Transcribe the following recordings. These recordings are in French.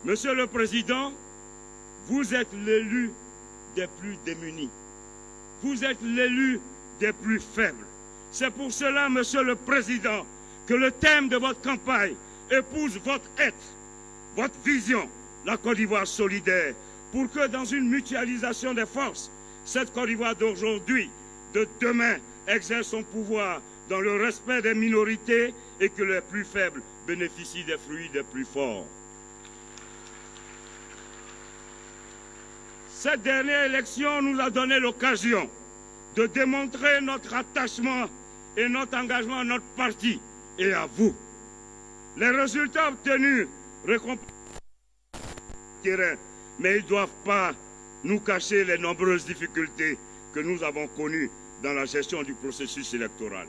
Monsieur le Président, vous êtes l'élu des plus démunis. Vous êtes l'élu des plus faibles. C'est pour cela, Monsieur le Président, que le thème de votre campagne épouse votre être, votre vision, la Côte d'Ivoire solidaire, pour que dans une mutualisation des forces, cette Côte d'Ivoire d'aujourd'hui, de demain, exerce son pouvoir dans le respect des minorités et que les plus faibles bénéficient des fruits des plus forts. Cette dernière élection nous a donné l'occasion de démontrer notre attachement et notre engagement à notre parti et à vous. Les résultats obtenus récompensent le terrain, mais ils ne doivent pas nous cacher les nombreuses difficultés que nous avons connues dans la gestion du processus électoral.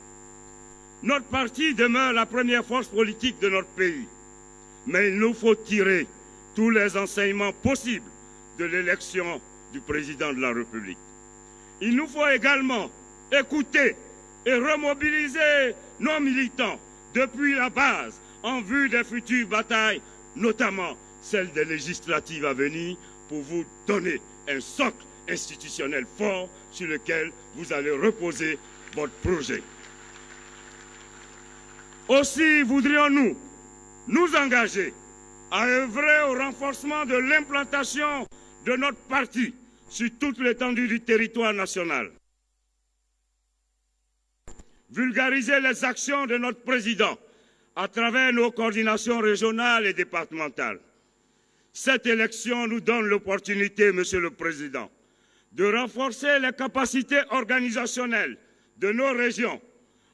Notre parti demeure la première force politique de notre pays, mais il nous faut tirer tous les enseignements possibles de l'élection du président de la République. Il nous faut également écouter et remobiliser nos militants depuis la base en vue des futures batailles, notamment celle des législatives à venir, pour vous donner un socle institutionnel fort sur lequel vous allez reposer votre projet. Aussi voudrions-nous nous engager à œuvrer au renforcement de l'implantation de notre parti sur toute l'étendue du territoire national. Vulgariser les actions de notre président à travers nos coordinations régionales et départementales. Cette élection nous donne l'opportunité, Monsieur le Président, de renforcer les capacités organisationnelles de nos régions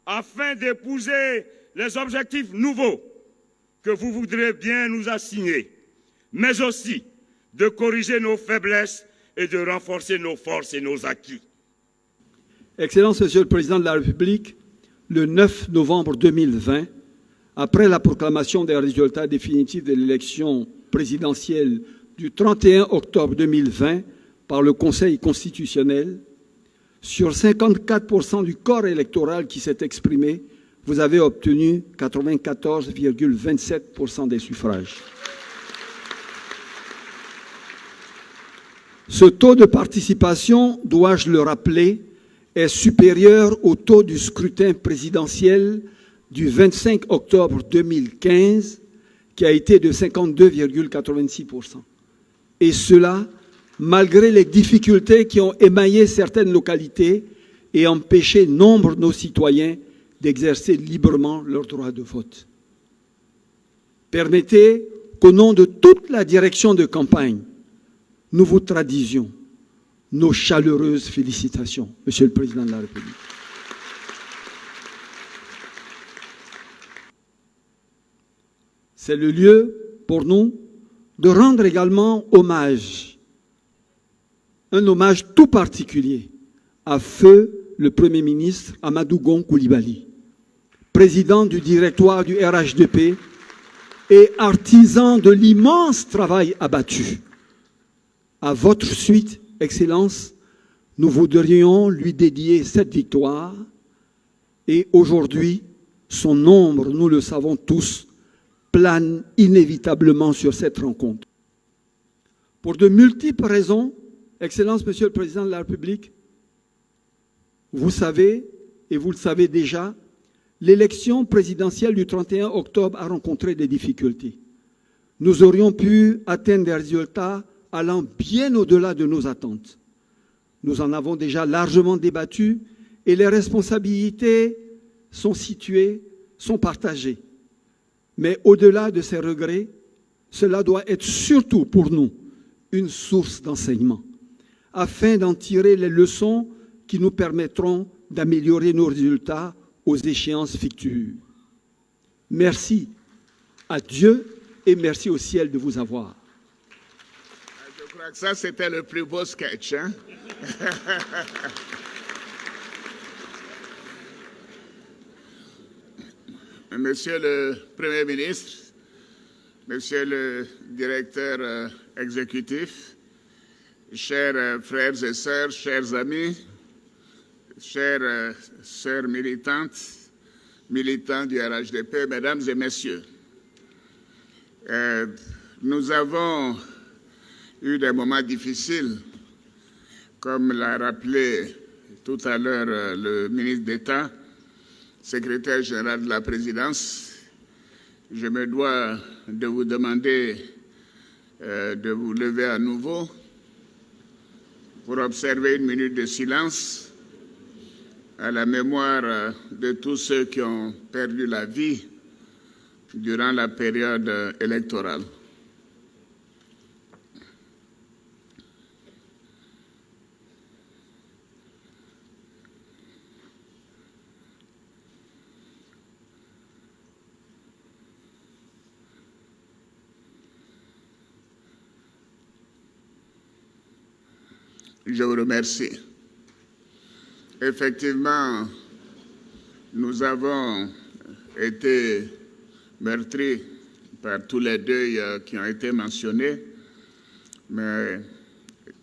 afin d'épouser les objectifs nouveaux que vous voudrez bien nous assigner, mais aussi de corriger nos faiblesses et de renforcer nos forces et nos acquis. Excellence, Monsieur le Président de la République, le 9 novembre 2020, après la proclamation des résultats définitifs de l'élection présidentielle du 31 octobre 2020 par le Conseil constitutionnel, sur 54% du corps électoral qui s'est exprimé, vous avez obtenu 94,27% des suffrages. Ce taux de participation, dois-je le rappeler, est supérieur au taux du scrutin présidentiel du 25 octobre 2015, qui a été de 52,86%. Et cela, malgré les difficultés qui ont émaillé certaines localités et empêché nombre de nos citoyens d'exercer librement leur droit de vote. Permettez qu'au nom de toute la direction de campagne, nous vous traduisions nos chaleureuses félicitations, Monsieur le Président de la République. C'est le lieu pour nous de rendre également hommage, un hommage tout particulier à feu le Premier ministre Amadou Gon Coulibaly, président du directoire du RHDP et artisan de l'immense travail abattu. À votre suite, Excellence, nous voudrions lui dédier cette victoire et aujourd'hui, son ombre, nous le savons tous, plane inévitablement sur cette rencontre. Pour de multiples raisons, Excellence, Monsieur le Président de la République, vous savez, et vous le savez déjà, l'élection présidentielle du 31 octobre a rencontré des difficultés. Nous aurions pu atteindre des résultats allant bien au-delà de nos attentes. Nous en avons déjà largement débattu et les responsabilités sont situées, sont partagées. Mais au-delà de ces regrets, cela doit être surtout pour nous une source d'enseignement, afin d'en tirer les leçons qui nous permettront d'améliorer nos résultats aux échéances futures. Merci à Dieu et merci au ciel de vous avoir. Je crois que ça, c'était le plus beau sketch, hein? Monsieur le Premier ministre, Monsieur le directeur exécutif, chers frères et sœurs, chers amis, chères sœurs militantes, militants du RHDP, mesdames et messieurs, Nous avons eu des moments difficiles, comme l'a rappelé tout à l'heure le ministre d'État, secrétaire général de la présidence. Je me dois de vous demander de vous lever à nouveau pour observer une minute de silence à la mémoire de tous ceux qui ont perdu la vie durant la période électorale. Je vous remercie. Effectivement, nous avons été meurtris par tous les deuils qui ont été mentionnés, mais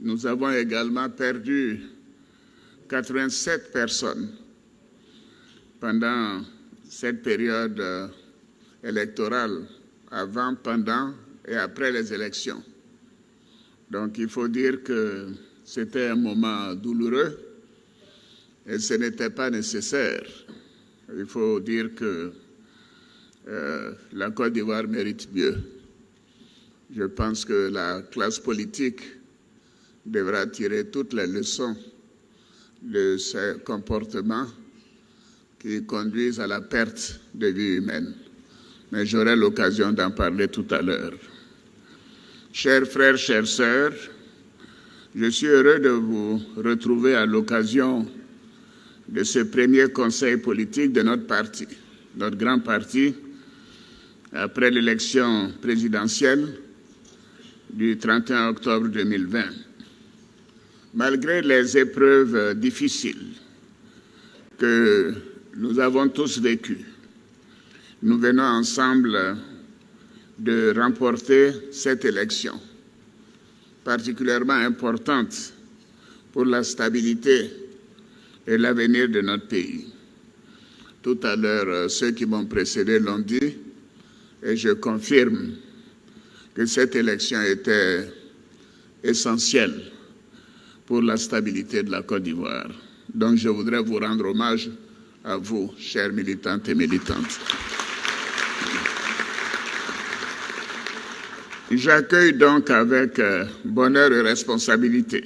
nous avons également perdu 87 personnes pendant cette période électorale, avant, pendant et après les élections. Donc il faut dire que c'était un moment douloureux et ce n'était pas nécessaire. Il faut dire que la Côte d'Ivoire mérite mieux. Je pense que la classe politique devra tirer toutes les leçons de ces comportements qui conduisent à la perte de vie humaine. Mais j'aurai l'occasion d'en parler tout à l'heure. Chers frères, chères sœurs, je suis heureux de vous retrouver à l'occasion de ce premier conseil politique de notre parti, notre grand parti, après l'élection présidentielle du 31 octobre 2020. Malgré les épreuves difficiles que nous avons tous vécues, nous venons ensemble de remporter cette élection, particulièrement importante pour la stabilité et l'avenir de notre pays. Tout à l'heure, ceux qui m'ont précédé l'ont dit, et je confirme que cette élection était essentielle pour la stabilité de la Côte d'Ivoire. Donc je voudrais vous rendre hommage à vous, chers militantes et militantes. J'accueille donc avec bonheur et responsabilité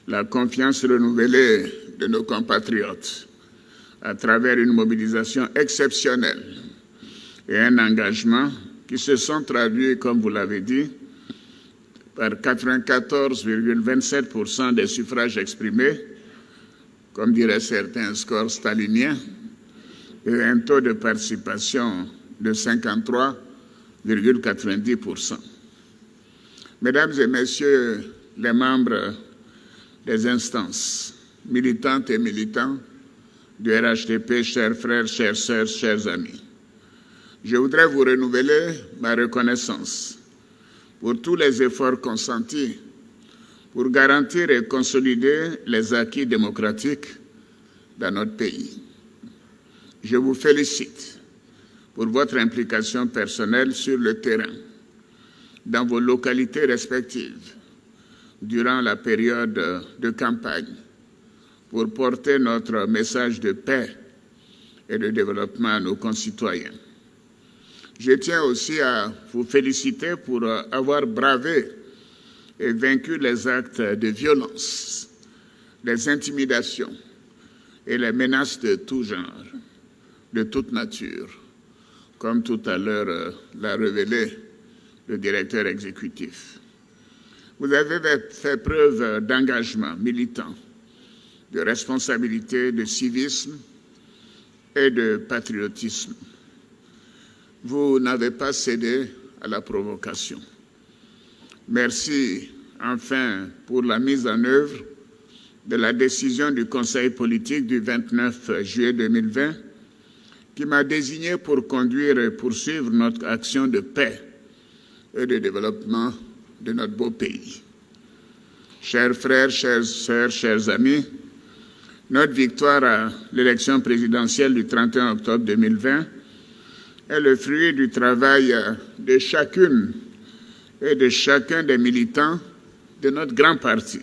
la confiance renouvelée de nos compatriotes à travers une mobilisation exceptionnelle et un engagement qui se sont traduits, comme vous l'avez dit, par 94,27% des suffrages exprimés, comme diraient certains, score stalinien, et un taux de participation de 53,90%. Mesdames et messieurs les membres des instances, militantes et militants du RHDP, chers frères, chères sœurs, chers amis, je voudrais vous renouveler ma reconnaissance pour tous les efforts consentis pour garantir et consolider les acquis démocratiques dans notre pays. Je vous félicite pour votre implication personnelle sur le terrain, dans vos localités respectives, durant la période de campagne, pour porter notre message de paix et de développement à nos concitoyens. Je tiens aussi à vous féliciter pour avoir bravé et vaincu les actes de violence, les intimidations et les menaces de tout genre, de toute nature, comme tout à l'heure l'a révélé le directeur exécutif. Vous avez fait preuve d'engagement militant, de responsabilité, de civisme et de patriotisme. Vous n'avez pas cédé à la provocation. Merci enfin pour la mise en œuvre de la décision du Conseil politique du 29 juillet 2020 qui m'a désigné pour conduire et poursuivre notre action de paix et de développement de notre beau pays. Chers frères, chères sœurs, chers amis, notre victoire à l'élection présidentielle du 31 octobre 2020 est le fruit du travail de chacune et de chacun des militants de notre grand parti,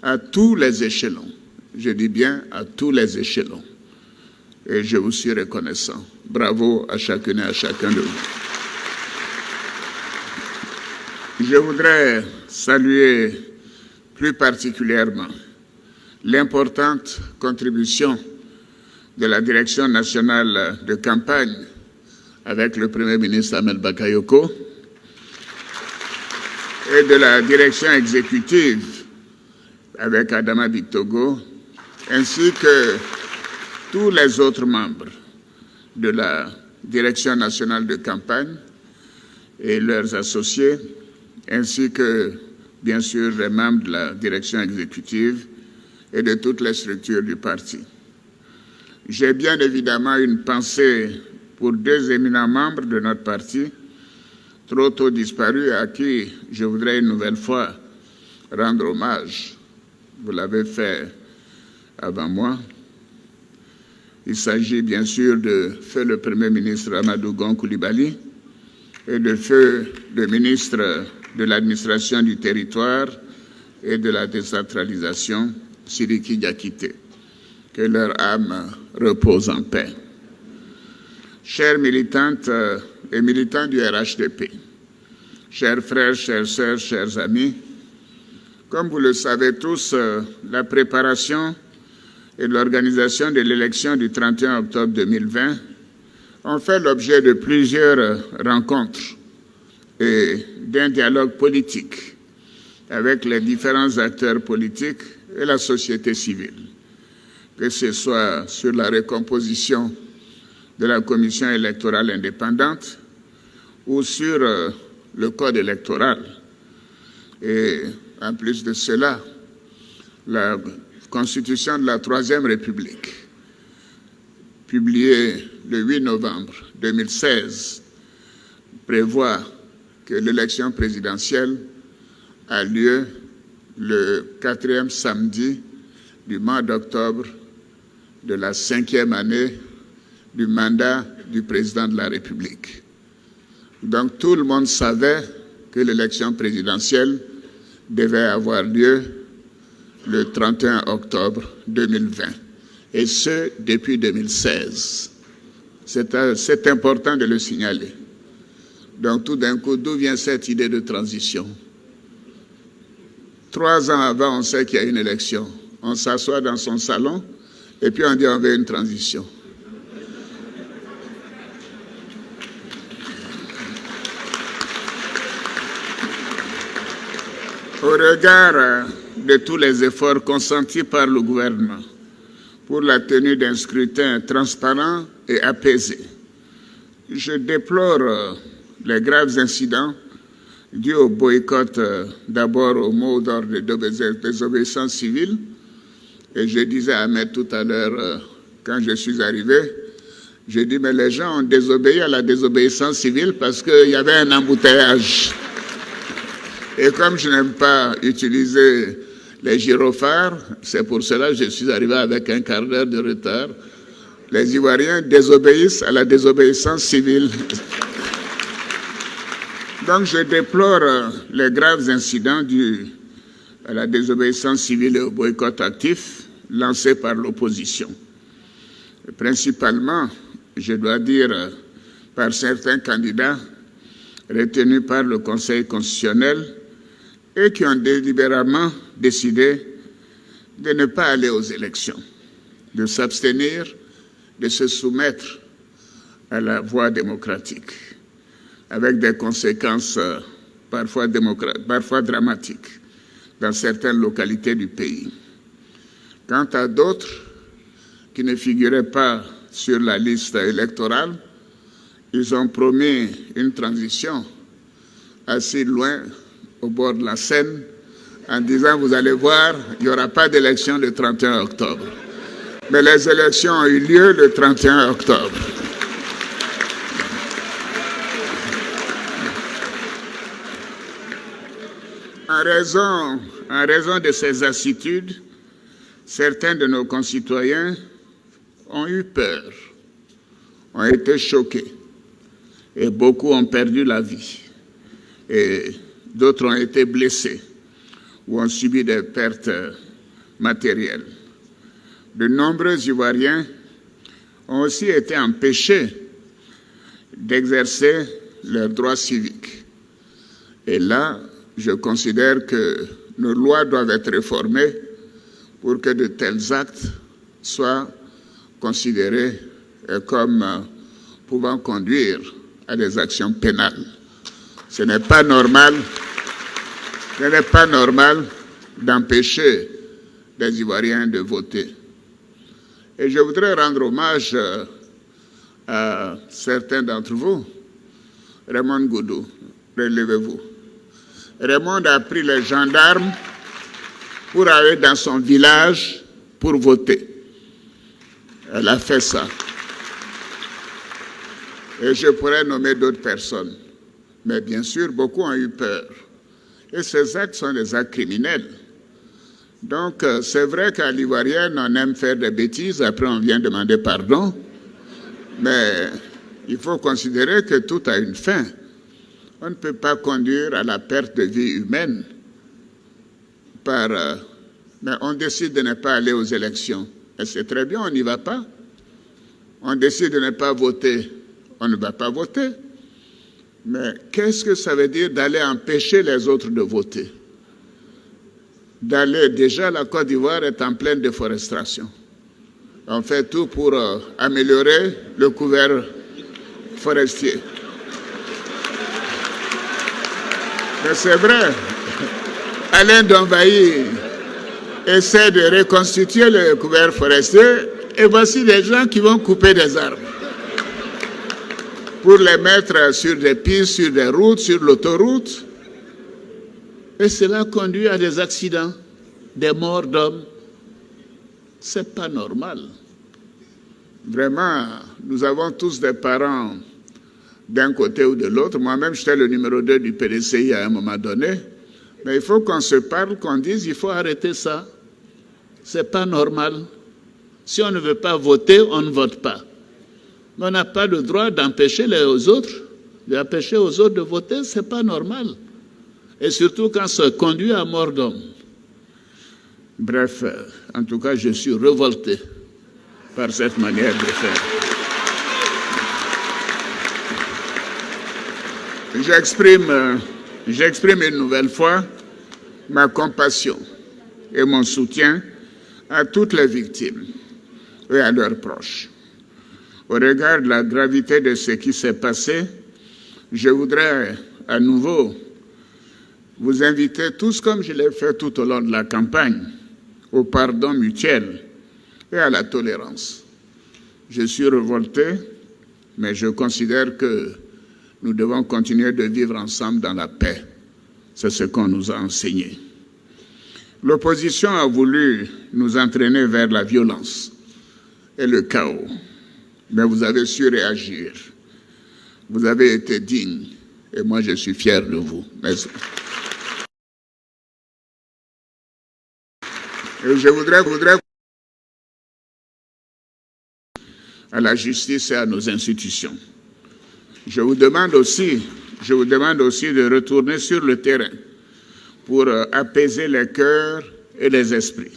à tous les échelons. Je dis bien à tous les échelons. Et je vous suis reconnaissant. Bravo à chacune et à chacun de vous. Je voudrais saluer plus particulièrement l'importante contribution de la Direction nationale de campagne avec le Premier ministre Ahmed Bakayoko et de la Direction exécutive avec Adama Bictogo, ainsi que tous les autres membres de la Direction nationale de campagne et leurs associés, ainsi que, bien sûr, les membres de la Direction exécutive et de toutes les structures du parti. J'ai bien évidemment une pensée pour deux éminents membres de notre parti, trop tôt disparus, à qui je voudrais une nouvelle fois rendre hommage. Vous l'avez fait avant moi. Il s'agit bien sûr de feu le Premier ministre Amadou Gon Coulibaly et de feu le ministre de l'administration du territoire et de la décentralisation, Sidiki Diakité. Que leur âme repose en paix. Chères militantes et militants du RHDP, chers frères, chères sœurs, chers amis, comme vous le savez tous, la préparation et l'organisation de l'élection du 31 octobre 2020 ont fait l'objet de plusieurs rencontres et d'un dialogue politique avec les différents acteurs politiques et la société civile, que ce soit sur la recomposition de la commission électorale indépendante ou sur le code électoral. Et en plus de cela, la Constitution de la Troisième République, publiée le 8 novembre 2016, prévoit que l'élection présidentielle a lieu le 4e samedi du mois d'octobre de la 5e année du mandat du président de la République. Donc tout le monde savait que l'élection présidentielle devait avoir lieu le 31 octobre 2020, et ce, depuis 2016. C'est important de le signaler. Donc tout d'un coup, d'où vient cette idée de transition? 3 ans avant, on sait qu'il y a une élection. On s'assoit dans son salon et puis on dit on veut une transition. Au regard de tous les efforts consentis par le gouvernement pour la tenue d'un scrutin transparent et apaisé, je déplore les graves incidents dus au boycott, d'abord au mot d'ordre de désobéissance civile. Et je disais à Ahmed tout à l'heure, quand je suis arrivé, j'ai dit, mais les gens ont désobéi à la désobéissance civile parce qu'il y avait un embouteillage. Et comme je n'aime pas utiliser les gyrophares, c'est pour cela que je suis arrivé avec un quart d'heure de retard. Les Ivoiriens désobéissent à la désobéissance civile. Donc je déplore les graves incidents dus à la désobéissance civile et au boycott actif lancé par l'opposition. Principalement, je dois dire, par certains candidats retenus par le Conseil constitutionnel et qui ont délibérément décidé de ne pas aller aux élections, de s'abstenir, de se soumettre à la voie démocratique, avec des conséquences parfois dramatiques dans certaines localités du pays. Quant à d'autres qui ne figuraient pas sur la liste électorale, ils ont promis une transition assez loin au bord de la Seine en disant, vous allez voir, il n'y aura pas d'élection le 31 octobre. Mais les élections ont eu lieu le 31 octobre. En raison de ces attitudes, certains de nos concitoyens ont eu peur, ont été choqués, et beaucoup ont perdu la vie. et d'autres ont été blessés ou ont subi des pertes matérielles. De nombreux Ivoiriens ont aussi été empêchés d'exercer leurs droits civiques. Et là, je considère que nos lois doivent être réformées pour que de tels actes soient considérés comme pouvant conduire à des actions pénales. Ce n'est pas normal d'empêcher les Ivoiriens de voter. Et je voudrais rendre hommage à certains d'entre vous. Raymond Goudou, relevez-vous. Raymond a pris les gendarmes pour aller dans son village pour voter. Elle a fait ça. Et je pourrais nommer d'autres personnes. Mais bien sûr, beaucoup ont eu peur. Et ces actes sont des actes criminels. Donc, c'est vrai qu'à l'Ivoirienne, on aime faire des bêtises, après on vient demander pardon. Mais il faut considérer que tout a une fin. On ne peut pas conduire à la perte de vie humaine mais on décide de ne pas aller aux élections. Et c'est très bien, on n'y va pas. On décide de ne pas voter, on ne va pas voter. Mais qu'est-ce que ça veut dire d'aller empêcher les autres de voter? Déjà, la Côte d'Ivoire est en pleine déforestation. On fait tout pour améliorer le couvert forestier. Mais c'est vrai, Alain Donvaï essaie de reconstituer le couvert forestier et voici des gens qui vont couper des arbres pour les mettre sur des pistes, sur des routes, sur l'autoroute. Et cela conduit à des accidents, des morts d'hommes. C'est pas normal. Vraiment, nous avons tous des parents d'un côté ou de l'autre. Moi-même, j'étais le numéro 2 du PDCI à un moment donné. Mais il faut qu'on se parle, qu'on dise, il faut arrêter ça. C'est pas normal. Si on ne veut pas voter, on ne vote pas. Mais on n'a pas le droit d'empêcher les autres de voter, c'est pas normal. Et surtout quand ça conduit à mort d'homme. Bref, en tout cas, je suis révolté par cette manière de faire. J'exprime une nouvelle fois ma compassion et mon soutien à toutes les victimes et à leurs proches. Au regard de la gravité de ce qui s'est passé, je voudrais à nouveau vous inviter tous, comme je l'ai fait tout au long de la campagne, au pardon mutuel et à la tolérance. Je suis révolté, mais je considère que nous devons continuer de vivre ensemble dans la paix. C'est ce qu'on nous a enseigné. L'opposition a voulu nous entraîner vers la violence et le chaos. Mais vous avez su réagir. Vous avez été digne. Et moi, je suis fier de vous. Merci. Et je voudrais à la justice et à nos institutions. Je vous demande aussi de retourner sur le terrain pour apaiser les cœurs et les esprits,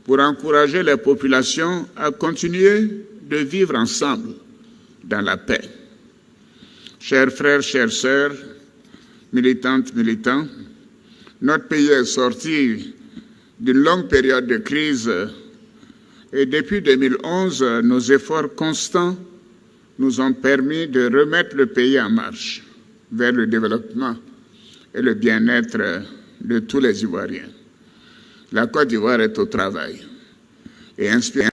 pour encourager les populations à continuer de vivre ensemble dans la paix. Chers frères, chères sœurs, militantes, militants, notre pays est sorti d'une longue période de crise et depuis 2011, nos efforts constants nous ont permis de remettre le pays en marche vers le développement et le bien-être de tous les Ivoiriens. La Côte d'Ivoire est au travail et inspire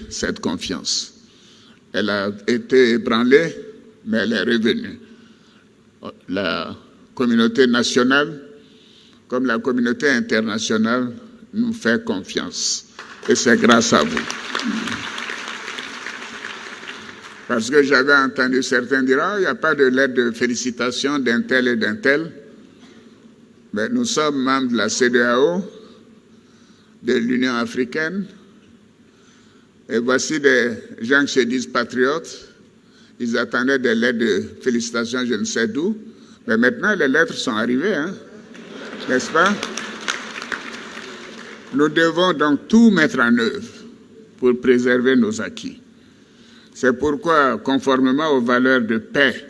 cette confiance. Elle a été ébranlée, mais elle est revenue. La communauté nationale, comme la communauté internationale, nous fait confiance. Et c'est grâce à vous. Parce que j'avais entendu certains dire « Ah, il n'y a pas de lettre de félicitations d'un tel et d'un tel. » Mais nous sommes membres de la CEDEAO, de l'Union africaine, et voici des gens qui se disent patriotes, Ils attendaient des lettres de félicitations, je ne sais d'où. Mais maintenant, les lettres sont arrivées, hein, n'est-ce pas? Nous devons donc tout mettre en œuvre pour préserver nos acquis. C'est pourquoi, conformément aux valeurs de paix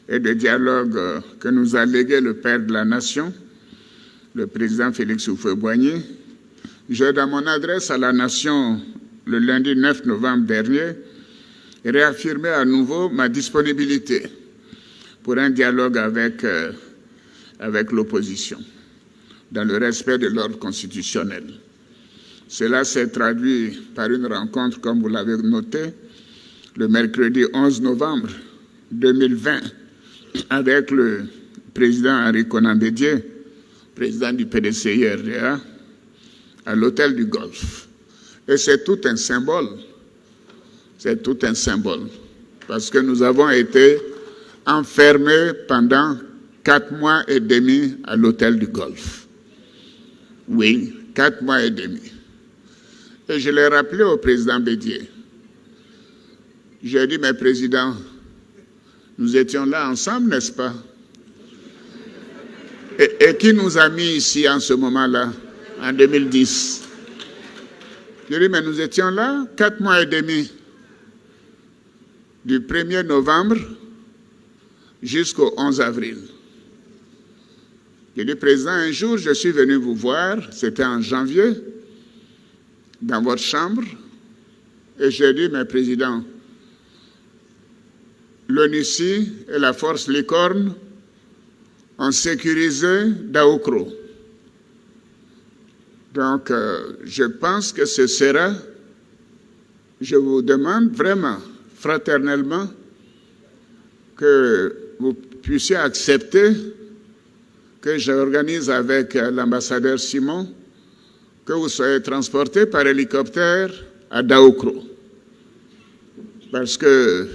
et de dialogue que nous a légué le Père de la Nation, le président Félix Houphouët-Boigny, j'ai, dans mon adresse à la Nation le lundi 9 novembre dernier, réaffirmé à nouveau ma disponibilité pour un dialogue avec l'opposition, dans le respect de l'ordre constitutionnel. Cela s'est traduit par une rencontre, comme vous l'avez noté, le mercredi 11 novembre 2020, avec le président Henri Konan Bédié, président du PDCI-RDA, à l'hôtel du Golfe. Et c'est tout un symbole. C'est tout un symbole. Parce que nous avons été enfermés pendant 4 mois et demi à l'hôtel du Golfe. Oui, 4 mois et demi. Et je l'ai rappelé au président Bédié. J'ai dit, mais président, nous étions là ensemble, n'est-ce pas? Et qui nous a mis ici en ce moment-là, en 2010? J'ai dit, mais nous étions là 4 mois et demi, du 1er novembre jusqu'au 11 avril. J'ai dit, président, un jour, je suis venu vous voir, c'était en janvier, dans votre chambre, et j'ai dit, mais président, l'ONUCI et la force Licorne ont sécurisé Daoukro. Donc, je pense que ce sera, je vous demande vraiment, fraternellement, que vous puissiez accepter que j'organise avec l'ambassadeur Simon, que vous soyez transporté par hélicoptère à Daoukro. Parce que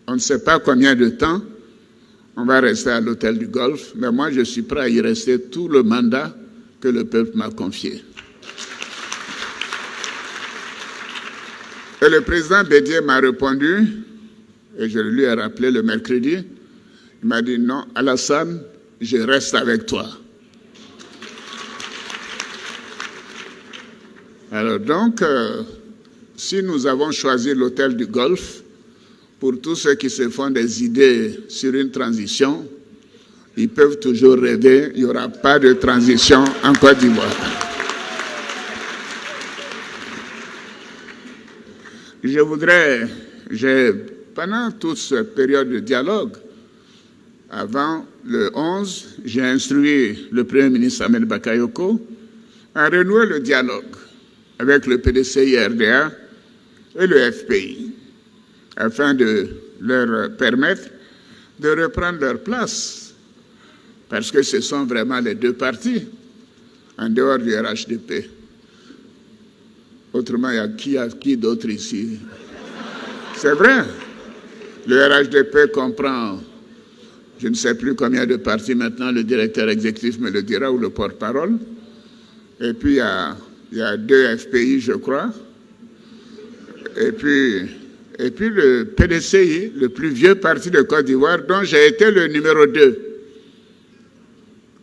on ne sait pas combien de temps on va rester à l'hôtel du Golfe, mais moi je suis prêt à y rester tout le mandat que le peuple m'a confié. Et le président Bédié m'a répondu, et je lui ai rappelé le mercredi, il m'a dit non, Alassane, je reste avec toi. Alors donc, si nous avons choisi l'hôtel du Golfe, pour tous ceux qui se font des idées sur une transition, ils peuvent toujours rêver, il n'y aura pas de transition en Côte d'Ivoire. Je voudrais, pendant toute cette période de dialogue, avant le 11, j'ai instruit le Premier ministre Ahmed Bakayoko à renouer le dialogue avec le PDCI-RDA et le FPI, afin de leur permettre de reprendre leur place, parce que ce sont vraiment les deux partis, en dehors du RHDP. Autrement, il y a qui d'autre ici? C'est vrai. Le RHDP comprend, je ne sais plus combien de partis maintenant, le directeur exécutif me le dira, ou le porte-parole. Et puis, il y a 2 FPI, je crois. Et puis le PDCI, le plus vieux parti de Côte d'Ivoire, dont j'ai été le numéro 2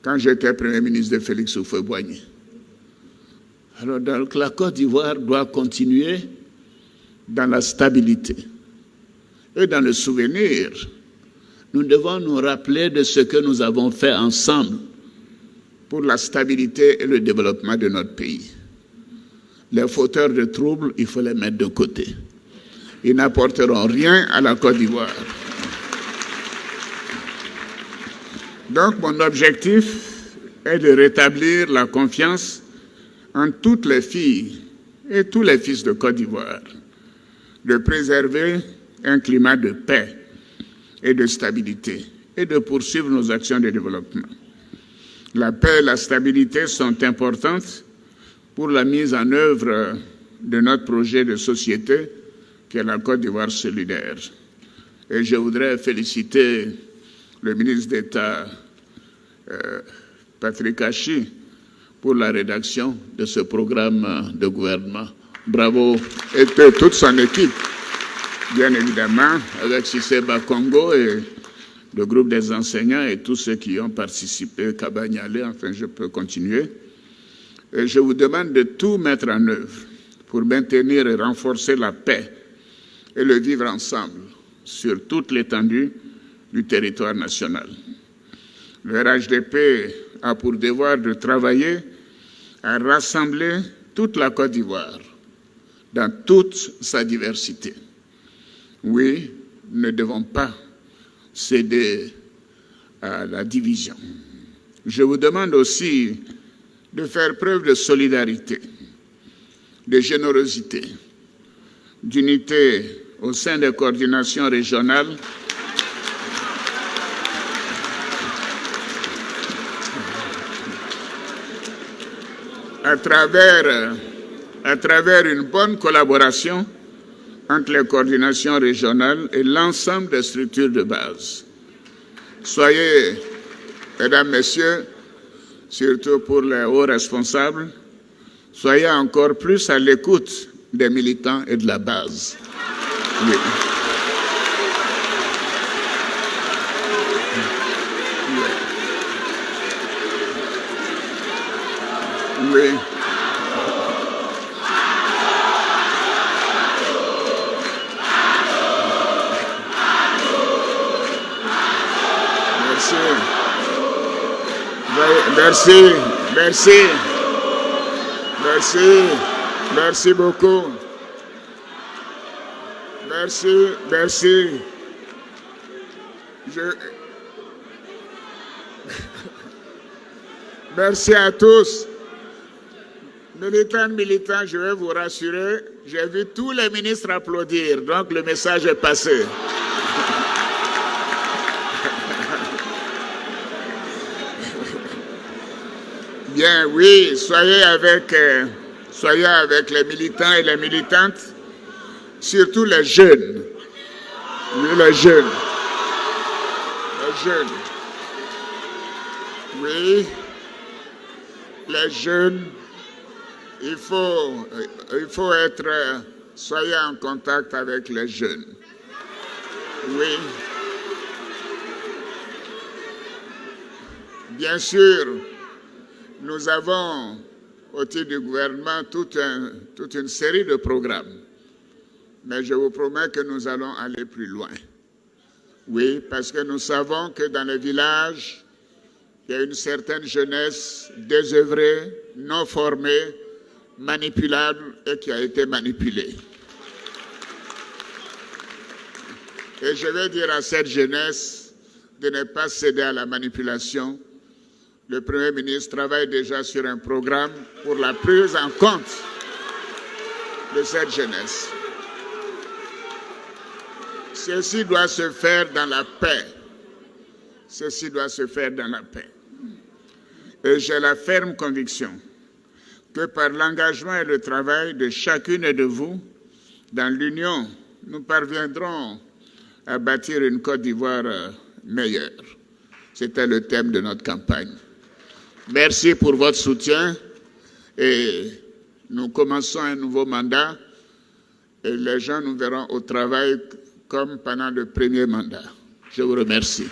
quand j'étais Premier ministre de Félix Houphouët-Boigny. Alors donc la Côte d'Ivoire doit continuer dans la stabilité et dans le souvenir. Nous devons nous rappeler de ce que nous avons fait ensemble pour la stabilité et le développement de notre pays. Les fauteurs de troubles, il faut les mettre de côté. Ils n'apporteront rien à la Côte d'Ivoire. Donc, mon objectif est de rétablir la confiance en toutes les filles et tous les fils de Côte d'Ivoire, de préserver un climat de paix et de stabilité et de poursuivre nos actions de développement. La paix et la stabilité sont importantes pour la mise en œuvre de notre projet de société qui est la Côte d'Ivoire solidaire. Et je voudrais féliciter le ministre d'État Patrick Hachi pour la rédaction de ce programme de gouvernement. Bravo, et toute son équipe. bien évidemment, avec Cissé Bakongo et le groupe des enseignants et tous ceux qui ont participé, Kabagnale, enfin je peux continuer. Et je vous demande de tout mettre en œuvre pour maintenir et renforcer la paix et le vivre ensemble sur toute l'étendue du territoire national. Le RHDP a pour devoir de travailler à rassembler toute la Côte d'Ivoire dans toute sa diversité. Oui, nous ne devons pas céder à la division. Je vous demande aussi de faire preuve de solidarité, de générosité, d'unité au sein des coordinations régionales à travers une bonne collaboration entre les coordinations régionales et l'ensemble des structures de base. Soyez, mesdames, messieurs, surtout pour les hauts responsables, soyez encore plus à l'écoute des militants et de la base. Oui. Oui. Merci beaucoup. Merci. Merci à tous. Militants, je vais vous rassurer, j'ai vu tous les ministres applaudir, donc le message est passé. Bien, oui, soyez avec les militants et les militantes, surtout les jeunes. Oui, les jeunes. Oui, les jeunes. Il faut soyez en contact avec les jeunes. Oui. Bien sûr, nous avons, au titre du gouvernement, toute une série de programmes. Mais je vous promets que nous allons aller plus loin. Oui, parce que nous savons que dans les villages, il y a une certaine jeunesse désœuvrée, non formée, manipulable et qui a été manipulée. Et je vais dire à cette jeunesse de ne pas céder à la manipulation. Le Premier ministre travaille déjà sur un programme pour la prise en compte de cette jeunesse. Ceci doit se faire dans la paix. Ceci doit se faire dans la paix. Et j'ai la ferme conviction que par l'engagement et le travail de chacune de vous, dans l'Union, nous parviendrons à bâtir une Côte d'Ivoire meilleure. C'était le thème de notre campagne. Merci pour votre soutien et nous commençons un nouveau mandat et les gens nous verront au travail comme pendant le premier mandat. Je vous remercie.